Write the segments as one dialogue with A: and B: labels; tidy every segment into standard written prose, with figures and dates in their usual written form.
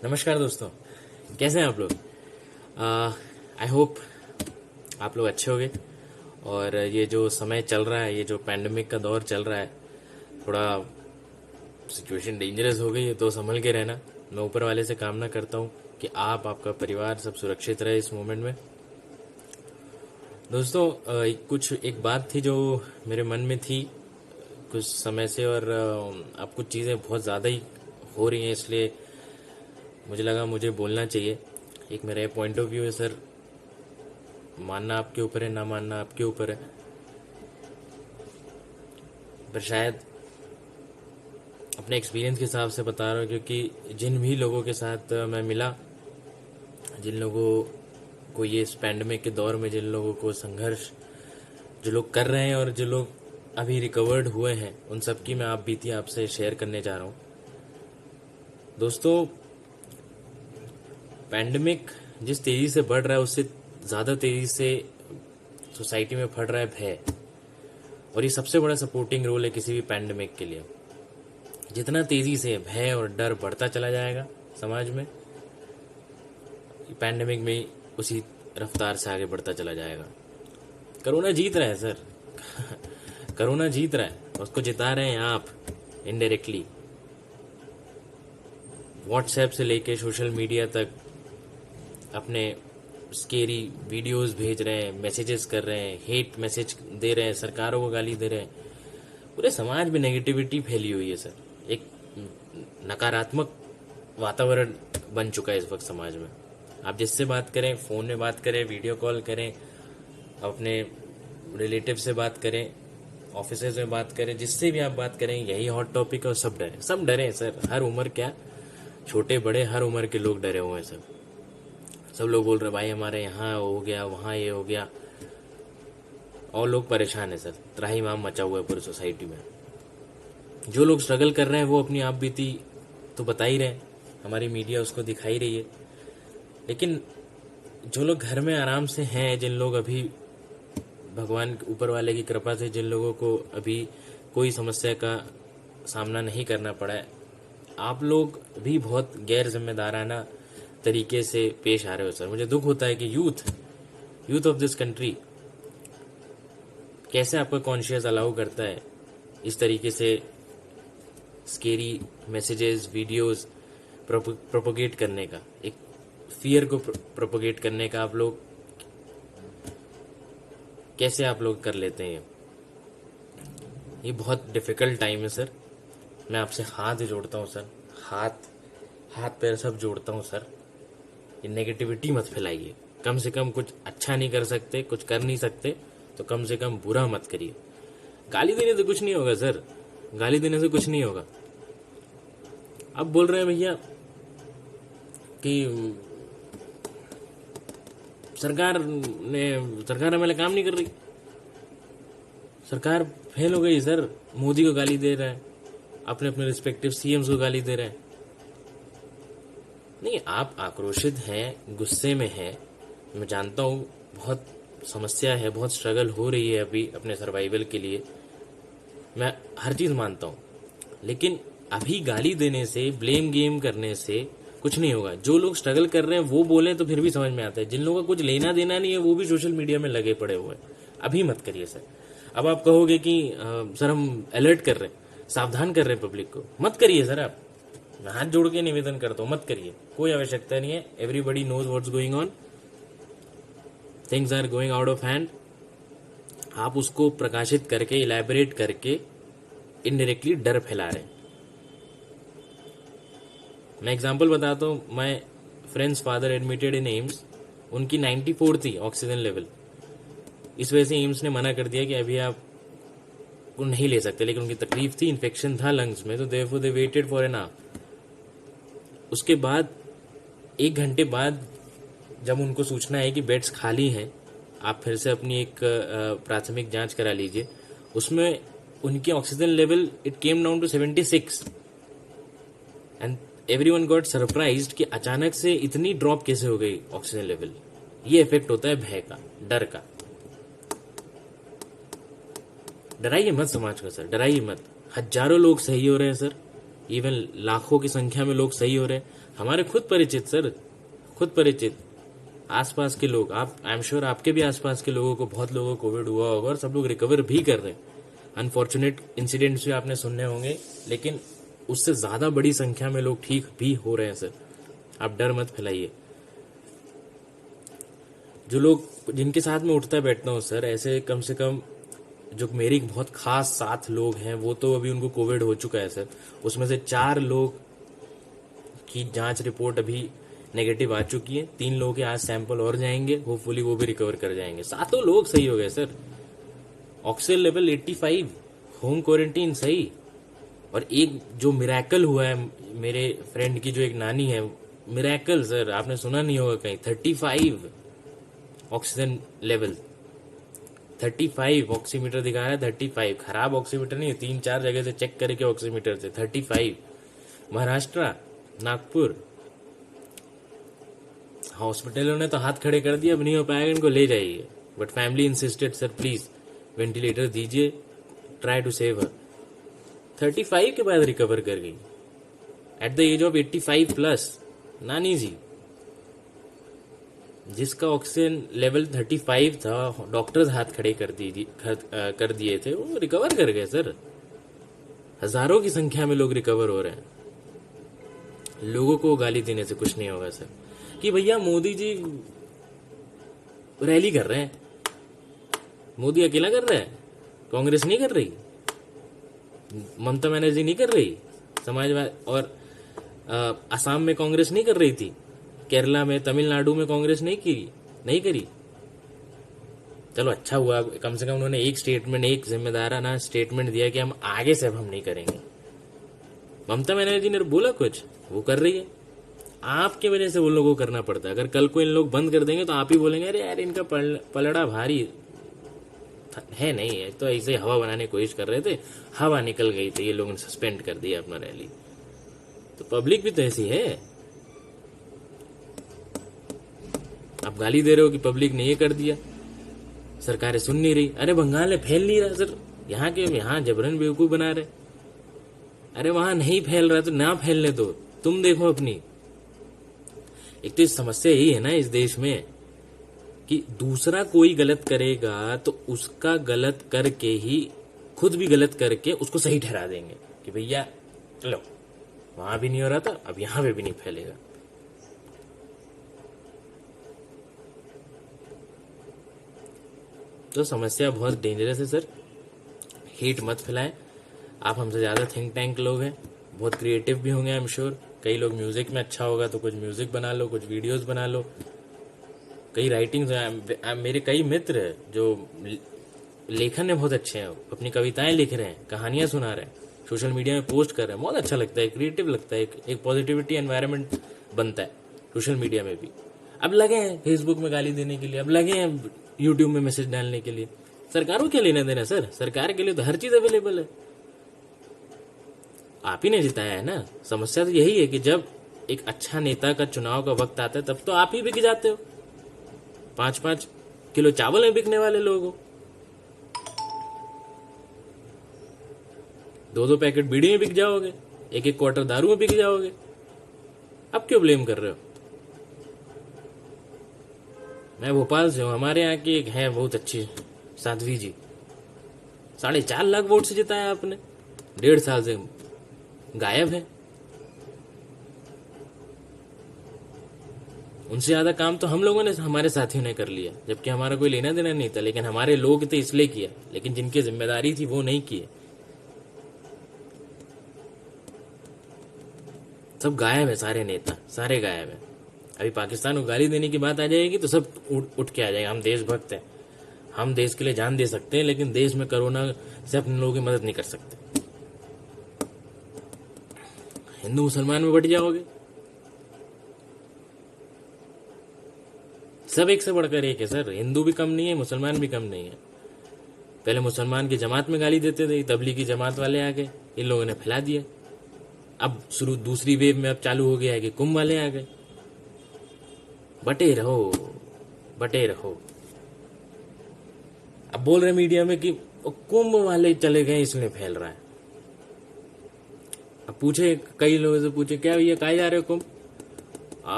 A: नमस्कार दोस्तों, कैसे हैं आप लोग। आई होप आप लोग अच्छे होंगे। और ये जो समय चल रहा है, ये जो पैंडमिक का दौर चल रहा है, थोड़ा सिचुएशन डेंजरस हो गई है, तो संभल के रहना। मैं ऊपर वाले से कामना करता हूँ कि आप, आपका परिवार सब सुरक्षित रहे इस मोमेंट में। दोस्तों, एक बात थी जो मेरे मन में थी कुछ समय से, और अब कुछ चीज़ें बहुत ज़्यादा ही हो रही हैं, इसलिए मुझे लगा मुझे बोलना चाहिए। एक मेरा पॉइंट ऑफ व्यू है सर, मानना आपके ऊपर है, ना मानना आपके ऊपर है, पर शायद अपने एक्सपीरियंस के हिसाब से बता रहा हूँ, क्योंकि जिन भी लोगों के साथ मैं मिला, जिन लोगों को ये इस पैंडमिक के दौर में, जिन लोगों को संघर्ष जो लोग कर रहे हैं और जो लोग अभी रिकवर्ड हुए हैं, उन सब की मैं आप बीती आपसे शेयर करने जा रहा हूँ। दोस्तों, पैंडमिक जिस तेज़ी से बढ़ रहा है, उससे ज़्यादा तेज़ी से सोसाइटी में फट रहा है भय। और ये सबसे बड़ा सपोर्टिंग रोल है किसी भी पैंडमिक के लिए। जितना तेज़ी से भय और डर बढ़ता चला जाएगा समाज में, पैंडमिक में उसी रफ्तार से आगे बढ़ता चला जाएगा। कोरोना जीत रहा है सर। कोरोना जीत रहा है, उसको जिता रहे हैं आप इनडायरेक्टली। व्हाट्सएप से लेके सोशल मीडिया तक अपने स्केरी वीडियोस भेज रहे हैं, मैसेजेस कर रहे हैं, हेट मैसेज दे रहे हैं, सरकारों को गाली दे रहे हैं। पूरे समाज में नेगेटिविटी फैली हुई है सर। एक नकारात्मक वातावरण बन चुका है इस वक्त समाज में। आप जिससे बात करें, फ़ोन में बात करें, वीडियो कॉल करें, अपने रिलेटिव से बात करें, ऑफिस में बात करें, जिससे भी आप बात करें, यही हॉट टॉपिक है। और सब डरे हैं सर। हर उम्र, क्या छोटे बड़े, हर उम्र के लोग डरे हुए हैं सर। सब लोग बोल रहे भाई हमारे यहाँ हो गया, वहाँ ये हो गया, और लोग परेशान है सर। त्राहिमाम मचा हुआ है पूरी सोसाइटी में। जो लोग स्ट्रगल कर रहे हैं वो अपनी आप बीती तो बता ही रहे हैं, हमारी मीडिया उसको दिखाई रही है। लेकिन जो लोग घर में आराम से हैं, जिन लोग अभी भगवान ऊपर वाले की कृपा से, जिन लोगों को अभी कोई समस्या का सामना नहीं करना पड़ा है, आप लोग भी बहुत गैर जिम्मेदाराना तरीके से पेश आ रहे हो सर। मुझे दुख होता है कि यूथ ऑफ दिस कंट्री कैसे आपका कॉन्शियस अलाउ करता है इस तरीके से स्केरी मैसेजेस, वीडियोस प्रोपोगेट करने का, एक फियर को प्रोपोगेट करने का। आप लोग कैसे आप लोग कर लेते हैं ये बहुत डिफिकल्ट टाइम है सर। मैं आपसे हाथ जोड़ता हूँ सर, हाथ पैर सब जोड़ता हूँ सर। ये नेगेटिविटी मत फैलाइए। कम से कम कुछ अच्छा नहीं कर सकते, कुछ कर नहीं सकते, तो कम से कम बुरा मत करिए। गाली देने से कुछ नहीं होगा सर, गाली देने से कुछ नहीं होगा। अब बोल रहे हैं भैया कि सरकार हमारे काम नहीं कर रही, सरकार फेल हो गई सर। मोदी को गाली दे रहा है, अपने अपने रिस्पेक्टिव सीएम्स को गाली दे रहा है। नहीं, आप आक्रोशित हैं, गुस्से में हैं, मैं जानता हूँ। बहुत समस्या है, बहुत स्ट्रगल हो रही है अभी अपने सर्वाइवल के लिए, मैं हर चीज़ मानता हूँ। लेकिन अभी गाली देने से, ब्लेम गेम करने से कुछ नहीं होगा। जो लोग स्ट्रगल कर रहे हैं वो बोलें तो फिर भी समझ में आता है। जिन लोगों का कुछ लेना देना नहीं है वो भी सोशल मीडिया में लगे पड़े हुए हैं। अभी मत करिए सर। अब आप कहोगे कि सर हम अलर्ट कर रहे हैं, सावधान कर रहे हैं पब्लिक को। मत करिए सर। आप, मैं हाथ जोड़ के निवेदन करता हूँ, मत करिए। कोई आवश्यकता नहीं है। Everybody knows what's going on, things are going out of hand. आप उसको प्रकाशित करके, इलैबोरेट करके इनडायरेक्टली डर फैला रहे हैं। मैं एग्जांपल बताता हूँ। My friends father admitted in AIIMS, उनकी 94 थी ऑक्सीजन लेवल। इस वजह से एम्स ने मना कर दिया कि अभी आप को नहीं ले सकते, लेकिन उनकी तकलीफ थी, इन्फेक्शन था लंग्स में, तो therefore they waited for an hour. उसके बाद 1 घंटे बाद जब उनको सूचना है कि बेड्स खाली हैं, आप फिर से अपनी एक प्राथमिक जांच करा लीजिए, उसमें उनकी oxygen level it came down to 76। And everyone got surprised कि अचानक से इतनी ड्रॉप कैसे हो गई ऑक्सीजन लेवल। ये इफेक्ट होता है भय का, डर का। डराइए मत समाज को सर, डराइए मत। हजारों लोग सही हो रहे हैं सर, इवन लाखों की संख्या में लोग सही हो रहे हैं। हमारे खुद परिचित सर, खुद परिचित आसपास के लोग, आप आई एम श्योर आपके भी आसपास के लोगों को, बहुत लोगों को कोविड हुआ होगा और सब लोग रिकवर भी कर रहे हैं। अनफॉर्चुनेट इंसिडेंट्स भी आपने सुनने होंगे, लेकिन उससे ज्यादा बड़ी संख्या में लोग ठीक भी हो रहे हैं सर। आप डर मत फैलाइए। जो लोग जिनके साथ में उठता बैठता हूँ सर, ऐसे कम से कम जो मेरी बहुत खास 7 लोग हैं, वो तो अभी उनको कोविड हो चुका है सर। उसमें से 4 लोग की जांच रिपोर्ट अभी नेगेटिव आ चुकी है। 3 लोगों के आज सैंपल और जाएंगे, होपफुली वो भी रिकवर कर जाएंगे। 7 लोग सही हो गए sir. Oxygen level 85, home quarantine सही। और एक जो मिरेकल हुआ है मेरे फ्रेंड की, जो एक नानी है, मिरेकल सर, आपने सुना नहीं होगा कहीं। 35 ऑक्सीजन लेवल, 35 ऑक्सीमीटर दिखा रहा है। 35 खराब ऑक्सीमीटर नहीं है, 3-4 जगह से चेक करके ऑक्सीमीटर से 35। महाराष्ट्र, नागपुर हॉस्पिटलों ने तो हाथ खड़े कर दिया, अब नहीं हो पाएगा, इनको ले जाइए। But family insisted, sir please ventilator दीजिए, ट्राई टू सेव हर। 35 के बाद रिकवर कर गई at the age of 85 plus. नानी जी, जिसका ऑक्सीजन लेवल 35 था, डॉक्टर्स हाथ खड़े कर दिए थे, वो रिकवर कर गए सर। हजारों की संख्या में लोग रिकवर हो रहे हैं। लोगों को गाली देने से कुछ नहीं होगा सर। कि भैया मोदी जी रैली कर रहे हैं, मोदी अकेला कर रहा है, कांग्रेस नहीं कर रही, ममता बनर्जी नहीं कर रही, समाजवाद और असम में कांग्रेस नहीं कर रही थी, केरला में, तमिलनाडु में कांग्रेस नहीं करी। चलो अच्छा हुआ, कम से कम उन्होंने एक स्टेटमेंट, एक जिम्मेदाराना स्टेटमेंट दिया कि हम आगे से अब हम नहीं करेंगे। ममता बनर्जी ने बोला कुछ, वो कर रही है। आपके वजह से वो लोगों को करना पड़ता है। अगर कल को इन लोग बंद कर देंगे तो आप ही बोलेंगे अरे यार इनका पलड़ा भारी है। नहीं है तो ऐसे हवा बनाने की कोशिश कर रहे थे, हवा निकल गई थी, ये लोगों ने सस्पेंड कर दिया अपना रैली। तो पब्लिक भी तो ऐसी है। आप गाली दे रहे हो कि पब्लिक ने ये कर दिया, सरकारें सुन नहीं रही। अरे बंगाल में फैल नहीं रहा सर, यहाँ जबरन बेवकूफ बना रहे। अरे वहां नहीं फैल रहा तो ना फैलने दो, तुम देखो अपनी। एक तो इस समस्या यही है ना इस देश में कि दूसरा कोई गलत करेगा तो उसका गलत करके ही, खुद भी गलत करके उसको सही ठहरा देंगे कि भैया लो वहां भी नहीं हो रहा था, अब यहां पे भी नहीं फैलेगा। तो समस्या बहुत डेंजरस है सर। हेट मत फैलाएं। आप हमसे ज्यादा थिंक टैंक लोग हैं, बहुत क्रिएटिव भी होंगे आई एम श्योर। कई लोग म्यूजिक में अच्छा होगा तो कुछ म्यूजिक बना लो, कुछ वीडियोस बना लो, कई राइटिंग्स। मेरे कई मित्र जो लेखन में बहुत अच्छे हैं, अपनी कविताएं लिख रहे हैं, कहानियां सुना रहे हैं, सोशल मीडिया में पोस्ट कर रहे हैं। बहुत अच्छा लगता है, क्रिएटिव लगता है, एक पॉजिटिविटी एनवायरनमेंट बनता है सोशल मीडिया में भी। अब लगे हैं फेसबुक में गाली देने के लिए, अब लगे हैं यूट्यूब में मैसेज डालने के लिए। सरकार को क्या लेना देना सर, सरकार के लिए तो हर चीज अवेलेबल है। आप ही ने जिताया है ना। समस्या तो यही है कि जब एक अच्छा नेता का चुनाव का वक्त आता है तब तो आप ही बिक जाते हो। 5-5 किलो चावल में बिकने वाले लोग हो, 2-2 पैकेट बीड़ी में बिक जाओगे, 1-1 क्वार्टर दारू में बिक जाओगे। अब क्यों ब्लेम कर रहे हो? मैं भोपाल से हूं, हमारे यहाँ की एक है बहुत अच्छी साध्वी जी, 4.5 लाख वोट से जिताया आपने, 1.5 साल से गायब है। उनसे ज्यादा काम तो हम लोगों ने, हमारे साथियों ने कर लिया, जबकि हमारा कोई लेना देना नहीं था, लेकिन हमारे लोग थे इसलिए किया, लेकिन जिनकी जिम्मेदारी थी वो नहीं किए। सब गायब है, सारे नेता सारे गायब है। अभी पाकिस्तान को गाली देने की बात आ जाएगी तो सब उठ के आ जाएगा, हम देशभक्त हैं, हम देश के लिए जान दे सकते हैं, लेकिन देश में कोरोना से अपने लोगों की मदद नहीं कर सकते। हिंदू मुसलमान में बट जाओगे, सब एक से बढ़कर एक है सर। हिंदू भी कम नहीं है, मुसलमान भी कम नहीं है। पहले मुसलमान की जमात में गाली देते थे, तबलीगी जमात वाले आ गए, इन लोगों ने फैला दिया। अब शुरू दूसरी वेव में अब चालू हो गया है कि कुंभ वाले आ गए। बटे रहो, बटे रहो। अब बोल रहे मीडिया में कि कुंभ वाले चले गए इसलिए फैल रहा है। अब पूछे, कई लोगों से पूछे, क्या भैया कहाँ जा रहे हो कुंभ?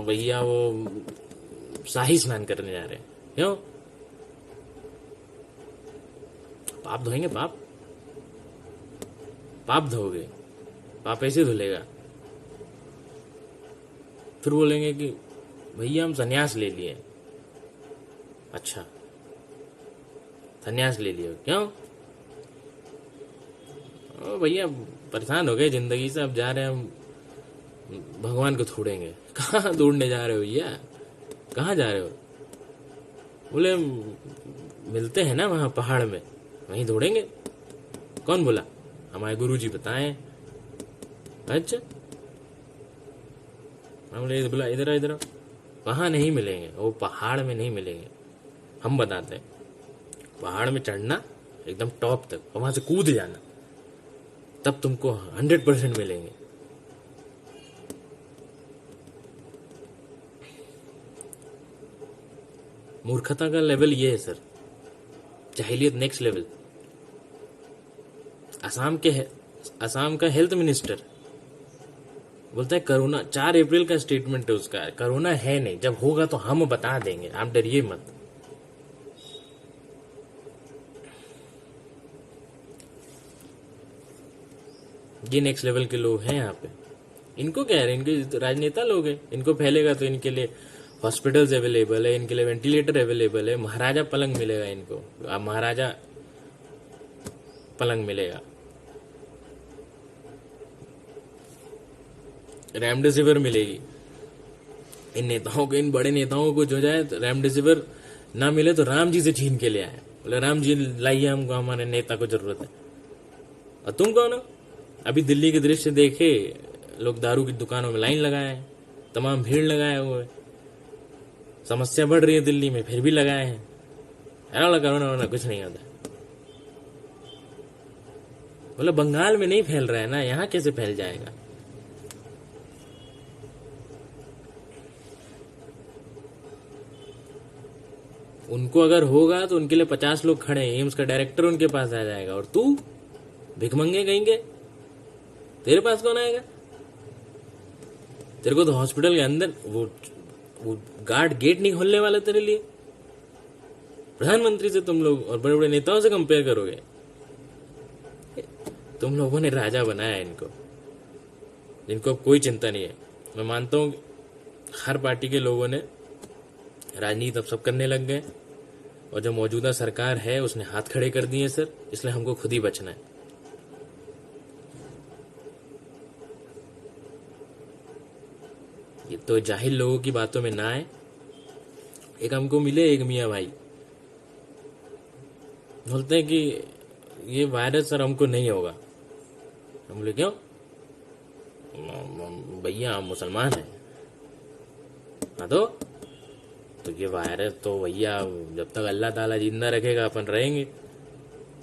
A: भैया वो शाही स्नान करने जा रहे हैं। क्यों? पाप धोएंगे, पाप पाप धोगे, पाप ऐसे धुलेगा। फिर बोलेंगे कि भैया हम सन्यास ले लिए। अच्छा, सन्यास ले लिए, क्यों? भैया परेशान हो गए जिंदगी से, अब जा रहे हैं हम भगवान को छोड़ेंगे। कहाँ ढूंढने जा रहे हो भैया, कहाँ जा रहे हो? बोले मिलते हैं ना वहां पहाड़ में, वहीं ढूंढेंगे। कौन बोला? हमारे गुरुजी बताएं। अच्छा, हम बोले बोला इधर इधर, वहां नहीं मिलेंगे, वो पहाड़ में नहीं मिलेंगे। हम बताते हैं, पहाड़ में चढ़ना एकदम टॉप तक और वहां से कूद जाना, तब तुमको 100% मिलेंगे। मूर्खता का लेवल ये है सर, जाहिलियत नेक्स्ट लेवल। असम का हेल्थ मिनिस्टर बोलता है कोरोना, 4 अप्रैल का स्टेटमेंट है उसका, कोरोना है नहीं, जब होगा तो हम बता देंगे, आप डरिए मत। ये नेक्स्ट लेवल के लोग हैं यहाँ पे। इनको क्या है, इनके राजनेता लोग हैं, इनको फैलेगा तो इनके लिए हॉस्पिटल्स अवेलेबल है, इनके लिए वेंटिलेटर अवेलेबल है, महाराजा पलंग मिलेगा इनको, अब महाराजा पलंग मिलेगा, रेमडेसिविर मिलेगी। इन नेताओं को, इन बड़े नेताओं को जो जाए रेमडेसिविर ना मिले तो राम जी से छीन के ले आए, बोले राम जी लाइए, हमको हमारे नेता को जरूरत है। और तुम कौन हो? अभी दिल्ली के दृश्य देखे, लोग दारू की दुकानों में लाइन लगाए हैं, तमाम भीड़ लगाए हुए, समस्या बढ़ रही है दिल्ली में, फिर भी लगाए हैं। कोरोना कुछ नहीं होता। बोले बंगाल में नहीं फैल रहा है ना, यहां कैसे फैल जाएगा? उनको अगर होगा तो उनके लिए 50 लोग खड़े हैं, एम्स का डायरेक्टर उनके पास आ जाएगा, और तू भिखमंगे कहेंगे, तेरे पास कौन आएगा? तेरे को तो हॉस्पिटल के अंदर वो गार्ड गेट नहीं खोलने वाला तेरे लिए। प्रधानमंत्री से तुम लोग और बड़े बड़े नेताओं से कंपेयर करोगे? तुम लोगों ने राजा बनाया इनको, जिनको अब कोई चिंता नहीं है। मैं मानता हूं हर पार्टी के लोगों ने राजनीति अब सब करने लग गए, और जो मौजूदा सरकार है उसने हाथ खड़े कर दिए सर, इसलिए हमको खुद ही बचना है। ये तो जाहिल लोगों की बातों में ना आए। एक हमको मिले एक मियाँ भाई, बोलते हैं कि ये वायरस सर हमको नहीं होगा। हम बोले क्यों? भैया हम मुसलमान हैं। हाँ तो ये वायरस तो भैया जब तक अल्लाह ताला जिंदा रखेगा अपन रहेंगे,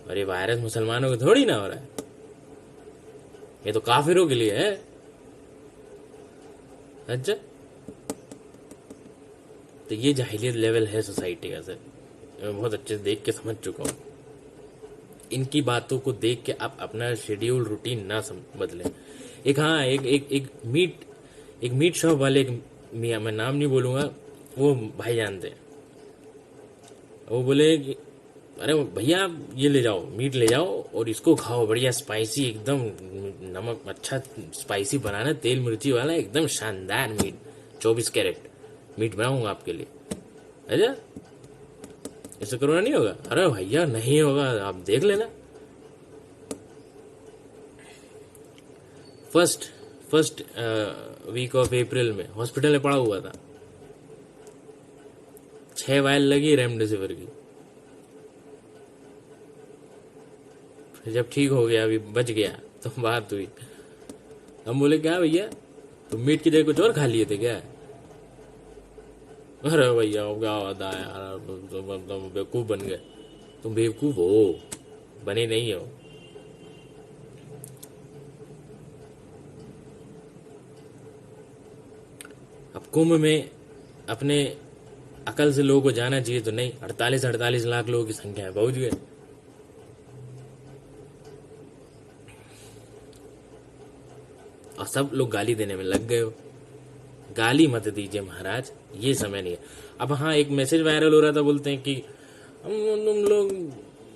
A: और ये वायरस मुसलमानों को थोड़ी ना हो रहा है, ये तो काफिरों के लिए है। अच्छा, तो ये जाहिलियत लेवल है सोसाइटी का सर, मैं बहुत अच्छे से देख के समझ चुका हूँ। इनकी बातों को देख के आप अपना शेड्यूल रूटीन ना बदलें। एक हाँ एक मीट शॉप वाले, एक मियाँ, मैं नाम नहीं बोलूंगा, वो भाई जानते हैं, वो बोले कि अरे भैया आप ये ले जाओ, मीट ले जाओ और इसको खाओ, बढ़िया स्पाइसी, एकदम नमक अच्छा स्पाइसी बनाना, तेल मिर्ची वाला, एकदम शानदार मीट, 24 कैरेट मीट बनाऊंगा आपके लिए। अच्छा, इससे कोरोना नहीं होगा? अरे भैया नहीं होगा, आप देख लेना। फर्स्ट वीक ऑफ अप्रैल में हॉस्पिटल में पड़ा हुआ था, 6 वायल लगी रेमडेसिविर की। फिर जब ठीक हो गया, अभी बच गया, तो बात हुई, हम बोले क्या भैया तुम मीट की जगह कुछ और खा लिए थे क्या? अरे भैया क्या होता है यार, तुम बेवकूफ बन गए। तुम बेवकूफ हो, बने नहीं हो। अब कुंभ में अपने अकल से लोगों को जाना चाहिए तो नहीं, 48 लाख लोगों की संख्या है, पहुंच गए। और सब लोग गाली देने में लग गए हो। गाली मत दीजिए महाराज, ये समय नहीं है। अब हाँ, एक मैसेज वायरल हो रहा था, बोलते हैं कि तुम लोग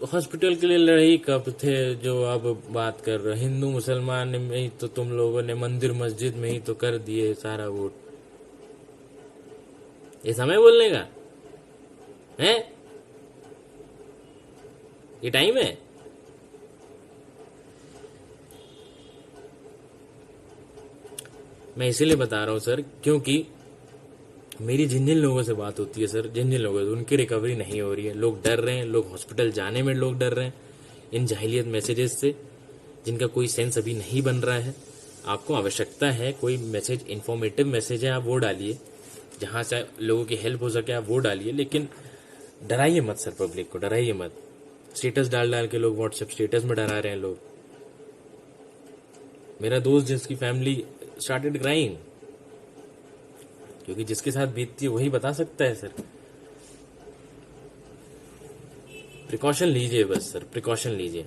A: हॉस्पिटल के लिए लड़ाई कब थे जो अब बात कर रहे, हिंदू मुसलमान में ही तो तुम लोगों ने मंदिर मस्जिद में ही तो कर दिए सारा वोट। ये समय बोलने का है? ये टाइम है? मैं इसीलिए बता रहा हूं सर, क्योंकि मेरी जिन जिन लोगों से बात होती है सर, जिन जिन लोगों से, उनकी रिकवरी नहीं हो रही है। लोग डर रहे हैं, लोग हॉस्पिटल जाने में लोग डर रहे हैं इन जाहिलियत मैसेजेस से, जिनका कोई सेंस अभी नहीं बन रहा है। आपको आवश्यकता है कोई मैसेज, इन्फॉर्मेटिव मैसेज है, आप वो डालिए, जहां से लोगों की हेल्प हो सके आप वो डालिए, लेकिन डराइए मत सर, पब्लिक को डराइए मत। स्टेटस डाल डाल के लोग व्हाट्सएप स्टेटस में डरा रहे हैं लोग। मेरा दोस्त जिसकी फैमिली स्टार्टेड क्राइंग, क्योंकि जिसके साथ बीतती है वही बता सकता है सर। प्रिकॉशन लीजिए बस सर, प्रिकॉशन लीजिए।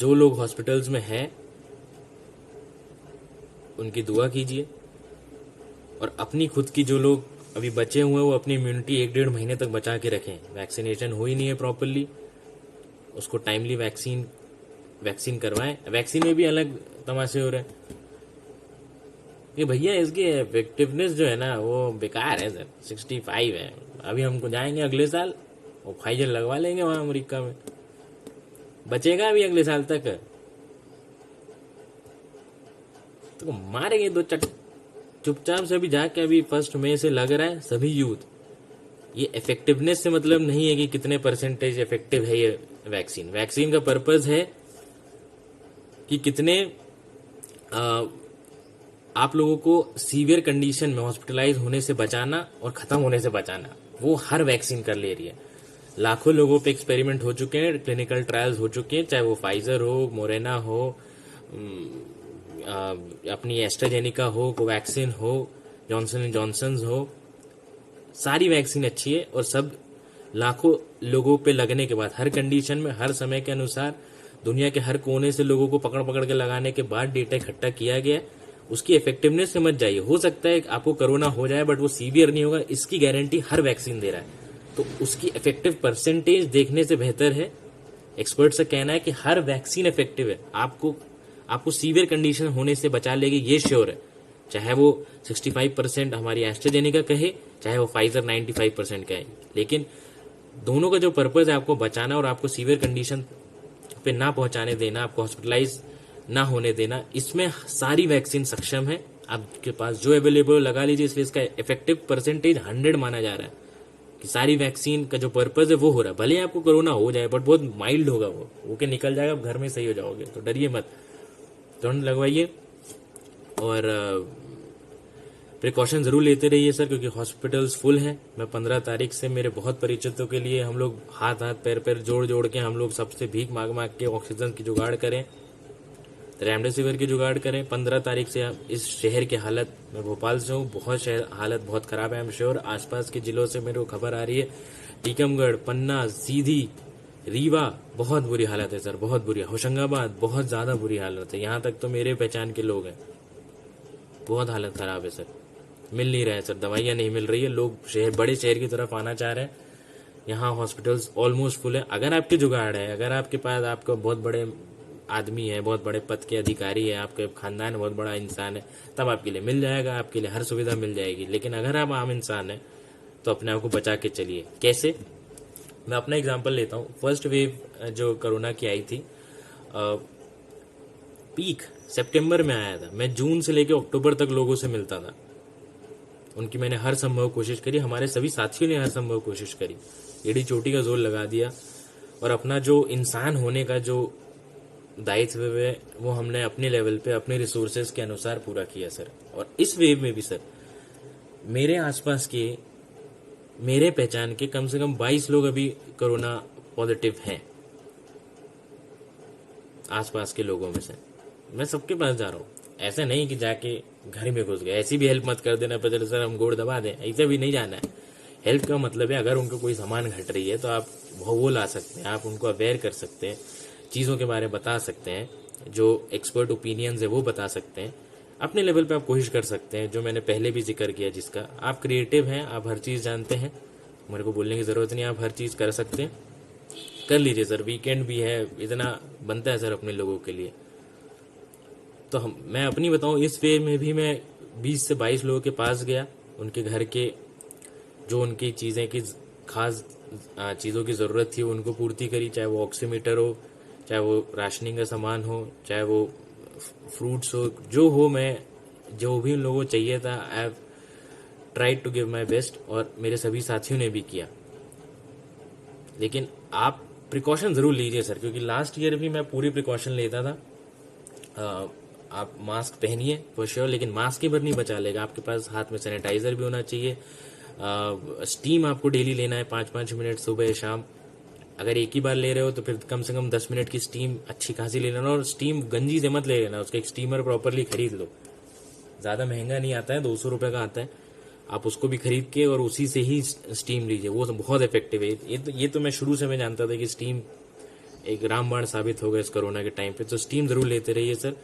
A: जो लोग हॉस्पिटल्स में हैं उनकी दुआ कीजिए, और अपनी खुद की जो लोग अभी बचे हुए हैं वो अपनी इम्यूनिटी 1-1.5 महीने तक बचा के रखें। वैक्सीनेशन हुई नहीं है प्रॉपरली, उसको टाइमली वैक्सीन करवाएं। वैक्सीन में भी अलग तमाशे हो रहे हैं कि भैया इसकी इफेक्टिवनेस जो है ना वो बेकार है सर, 65 है। अभी हमको जाएंगे अगले साल वो फाइजर लगवा लेंगे वहां अमेरिका में, बचेगा अभी अगले साल तक, तो मारेंगे 2 चट। चुपचाप से अभी जाके अभी 1 मई से लग रहा है सभी यूथ। ये इफेक्टिवनेस से मतलब नहीं है कि कितने परसेंटेज इफेक्टिव है ये वैक्सीन। वैक्सीन का पर्पज है कि कितने आप लोगों को सीवियर कंडीशन में हॉस्पिटलाइज होने से बचाना और खत्म होने से बचाना, वो हर वैक्सीन कर ले रही है। लाखों लोगों पे एक्सपेरिमेंट हो चुके हैं, क्लिनिकल ट्रायल्स हो चुके हैं, चाहे वो फाइजर हो, मोरेना हो, अपनी एस्ट्राजेनिका हो, कोवैक्सीन हो, जॉनसन एंड जॉनसन हो, सारी वैक्सीन अच्छी है। और सब लाखों लोगों पे लगने के बाद, हर कंडीशन में, हर समय के अनुसार, दुनिया के हर कोने से लोगों को पकड़ पकड़ के लगाने के बाद डेटा इकट्ठा किया गया। उसकी इफेक्टिवनेस से मत जाइए। हो सकता है आपको कोरोना हो जाए बट वो सीवियर नहीं होगा, इसकी गारंटी हर वैक्सीन दे रहा है। तो उसकी इफेक्टिव परसेंटेज देखने से बेहतर है, एक्सपर्ट से कहना है कि हर वैक्सीन इफेक्टिव है, आपको सीवियर कंडीशन होने से बचा लेगी, ये श्योर है। चाहे वो 65% हमारी एस्ट्राजेनिका कहे, चाहे वो फाइजर 95% कहे, लेकिन दोनों का जो पर्पज है आपको बचाना और आपको सीवियर कंडीशन पे ना पहुंचाने देना, आपको हॉस्पिटलाइज ना होने देना, इसमें सारी वैक्सीन सक्षम है। आपके पास जो अवेलेबल लगा लीजिए, इसलिए इसका इफेक्टिव परसेंटेज 100 माना जा रहा है कि सारी वैक्सीन का जो पर्पज है वो हो रहा है। भले ही आपको कोरोना हो जाए बट बहुत माइल्ड होगा, वो के निकल जाएगा, आप घर में सही हो जाओगे। तो डरिए मत, तुरंत लगवाइए और प्रिकॉशन जरूर लेते रहिए सर, क्योंकि हॉस्पिटल्स फुल हैं। मैं 15 तारीख से मेरे बहुत परिचितों के लिए हम लोग हाथ पैर जोड़ के हम लोग सबसे भीख मांग के ऑक्सीजन की जुगाड़ करें, रेमडेसिविर की जुगाड़ करें। 15 तारीख से इस शहर की हालत, मैं भोपाल से हूँ, हालत बहुत खराब है। आई एम श्योर आसपास के जिलों से मेरे को खबर आ रही है, टीकमगढ़, पन्ना, सीधी, रीवा, बहुत बुरी हालत है सर, बहुत बुरी। होशंगाबाद बहुत ज्यादा बुरी हालत है, यहाँ तक तो मेरे पहचान के लोग हैं। बहुत हालत खराब है सर, मिल नहीं रहा है सर, दवाइयाँ नहीं मिल रही है। लोग बड़े शहर की तरफ आना चाह रहे हैं, यहाँ हॉस्पिटल्स ऑलमोस्ट फुल है। अगर आपके जुगाड़ है, अगर आपके पास आपका बहुत बड़े आदमी है, बहुत बड़े पद के अधिकारी है, आपके खानदान बहुत बड़ा इंसान है, तब आपके लिए मिल जाएगा, आपके लिए हर सुविधा मिल जाएगी। लेकिन अगर आप आम इंसान है तो अपने आप को बचा के चलिए। कैसे? मैं अपना एग्जांपल लेता हूँ। फर्स्ट वेव जो कोरोना की आई थी, पीक सितंबर में आया था। मैं जून से लेकर अक्टूबर तक लोगों से मिलता था, उनकी मैंने हर संभव कोशिश करी, हमारे सभी साथियों ने हर संभव कोशिश करी, एड़ी चोटी का जोर लगा दिया और अपना जो इंसान होने का जो दायित्व है वो हमने अपने लेवल पे अपने रिसोर्सेज के अनुसार पूरा किया सर। और इस वेव में भी सर मेरे आसपास के, मेरे पहचान के कम से कम 22 लोग अभी कोरोना पॉजिटिव हैं आसपास के लोगों में से। मैं सबके पास जा रहा हूँ, ऐसा नहीं कि जाके घर में घुस गए, ऐसी भी हेल्प मत कर देना पहले सर हम गोड़ दबा दें, ऐसे भी नहीं जाना है। हेल्प का मतलब है अगर उनको कोई सामान घट रही है तो आप वो ला सकते हैं, आप उनको अवेयर कर सकते हैं, चीज़ों के बारे में बता सकते हैं, जो एक्सपर्ट ओपिनियंस है वो बता सकते हैं। अपने लेवल पे आप कोशिश कर सकते हैं, जो मैंने पहले भी जिक्र किया, जिसका आप क्रिएटिव हैं, आप हर चीज़ जानते हैं, मेरे को बोलने की ज़रूरत नहीं, आप हर चीज़ कर सकते हैं, कर लीजिए सर। वीकेंड भी है, इतना बनता है सर अपने लोगों के लिए। तो मैं अपनी बताऊं, इस वे में भी मैं 20 से 22 लोगों के पास गया, उनके घर के जो उनकी चीज़ें की खास चीज़ों की ज़रूरत थी उनको पूर्ति करी, चाहे वो ऑक्सीमीटर हो, चाहे वो राशनिंग का सामान हो, चाहे वो फ्रूट्स हो, जो हो, मैं जो भी उन लोगों को चाहिए था, I have tried to give my best, और मेरे सभी साथियों ने भी किया। लेकिन आप प्रिकॉशन ज़रूर लीजिए सर, क्योंकि लास्ट ईयर भी मैं पूरी प्रिकॉशन लेता था। आप मास्क पहनिए फॉर श्योर, लेकिन मास्क ही भर नहीं बचा लेगा, आपके पास हाथ में सैनिटाइजर भी होना चाहिए। स्टीम आपको डेली लेना है, 5-5 मिनट सुबह या शाम। अगर एक ही बार ले रहे हो तो फिर कम से कम 10 मिनट की स्टीम अच्छी खासी ले लेना, और स्टीम गंजी से मत ले लेना, उसका एक स्टीमर प्रॉपरली खरीद लो। ज़्यादा महंगा नहीं आता है, 200 रुपये का आता है, आप उसको भी खरीद के और उसी से ही स्टीम लीजिए, वो बहुत इफेक्टिव है। ये तो मैं शुरू से मैं जानता था कि स्टीम एक रामबाण साबित होगा इस कोरोना के टाइम पे, तो स्टीम ज़रूर लेते रहिए सर।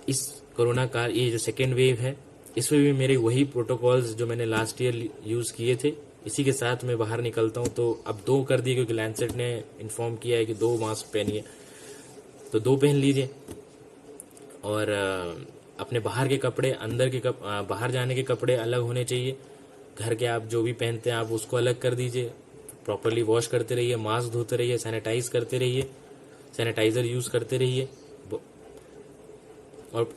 A: इस कोरोना का ये जो सेकेंड वेव है, इसमें भी मेरे वही प्रोटोकॉल्स जो मैंने लास्ट ईयर यूज़ किए थे, इसी के साथ मैं बाहर निकलता हूँ। तो अब 2 कर दिए, क्योंकि लैंसेट ने इन्फॉर्म किया है कि 2 मास्क पहनिए, तो 2 पहन लीजिए। और अपने बाहर के कपड़े, अंदर के बाहर जाने के कपड़े अलग होने चाहिए। घर के आप जो भी पहनते हैं आप उसको अलग कर दीजिए, प्रॉपरली वॉश करते रहिए, मास्क धोते रहिए, सैनिटाइज करते रहिए, सैनिटाइज़र यूज़ करते रहिए, और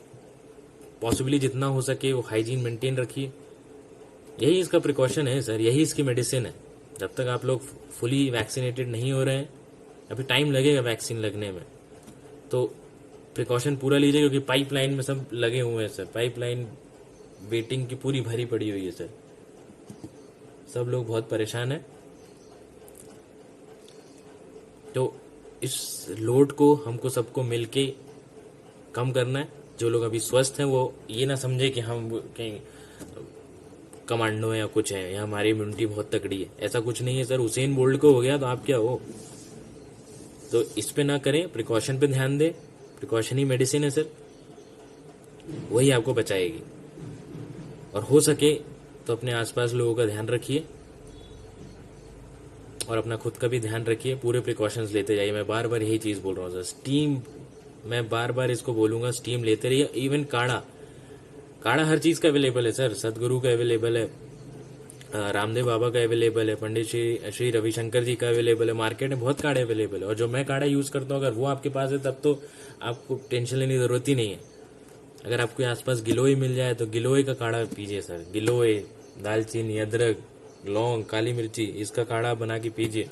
A: पॉसिबली जितना हो सके वो हाइजीन मेंटेन रखिए। यही इसका प्रिकॉशन है सर, यही इसकी मेडिसिन है। जब तक आप लोग फुली वैक्सीनेटेड नहीं हो रहे हैं, अभी टाइम लगेगा वैक्सीन लगने में, तो प्रिकॉशन पूरा लीजिए, क्योंकि पाइपलाइन में सब लगे हुए हैं सर, पाइपलाइन वेटिंग की पूरी भरी पड़ी हुई है सर, सब लोग बहुत परेशान हैं। तो इस लोड को हमको सबको मिलके कम करना है। जो लोग अभी स्वस्थ हैं वो ये ना समझे कि हम कहीं कमांडो है या कुछ है, या हमारी इम्यूनिटी बहुत तगड़ी है, ऐसा कुछ नहीं है सर। हुसैन बोल्ट को हो गया तो आप क्या हो, तो इस पे ना करें, प्रिकॉशन पे ध्यान दें। प्रिकॉशन ही मेडिसिन है सर, वही आपको बचाएगी। और हो सके तो अपने आसपास लोगों का ध्यान रखिए, और अपना खुद का भी ध्यान रखिए, पूरे प्रिकॉशंस लेते जाइए। मैं बार बार यही चीज़ बोल रहा हूँ सर, स्टीम, मैं बार बार इसको बोलूँगा, स्टीम लेते रहिए। इवन काढ़ा हर चीज़ का अवेलेबल है सर, सदगुरु का अवेलेबल है, रामदेव बाबा का अवेलेबल है, पंडित श्री रविशंकर जी का अवेलेबल है, मार्केट में बहुत काढ़े अवेलेबल है। और जो मैं काढ़ा यूज़ करता हूँ, अगर वो आपके पास है तब तो आपको टेंशन लेने की ज़रूरत ही नहीं है। अगर आपके आसपास गिलोय मिल जाए तो गिलोय का काढ़ा पीजिए सर, गिलोय, दालचीनी, अदरक, लौंग, काली मिर्ची, इसका काढ़ा बना के पीजिए,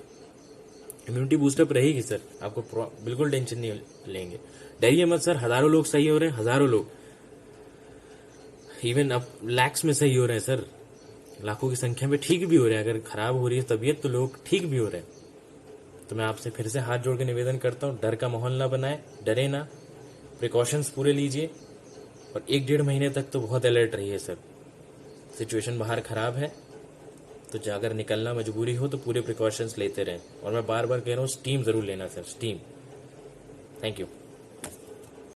A: इम्यूनिटी बूस्टअप रहेगी सर, आपको बिल्कुल टेंशन नहीं लेंगे। डरिए मत सर, हज़ारों लोग सही हो रहे हैं, हज़ारों लोग, इवन अब लैक्स में सही हो रहे हैं सर, लाखों की संख्या में ठीक भी हो रहे हैं। अगर खराब हो रही है तबीयत तो लोग ठीक भी हो रहे हैं। तो मैं आपसे फिर से हाथ जोड़ के निवेदन करता हूँ, डर का माहौल ना बनाए, डरे ना, प्रिकॉशंस पूरे लीजिए, और 1-1.5 महीने तक तो बहुत अलर्ट रहिए सर। सिचुएशन बाहर खराब है, तो अगर निकलना मजबूरी हो तो पूरे प्रिकॉशंस लेते रहें। और मैं बार बार कह रहा हूँ, स्टीम ज़रूर लेना सर, स्टीम। Thank you.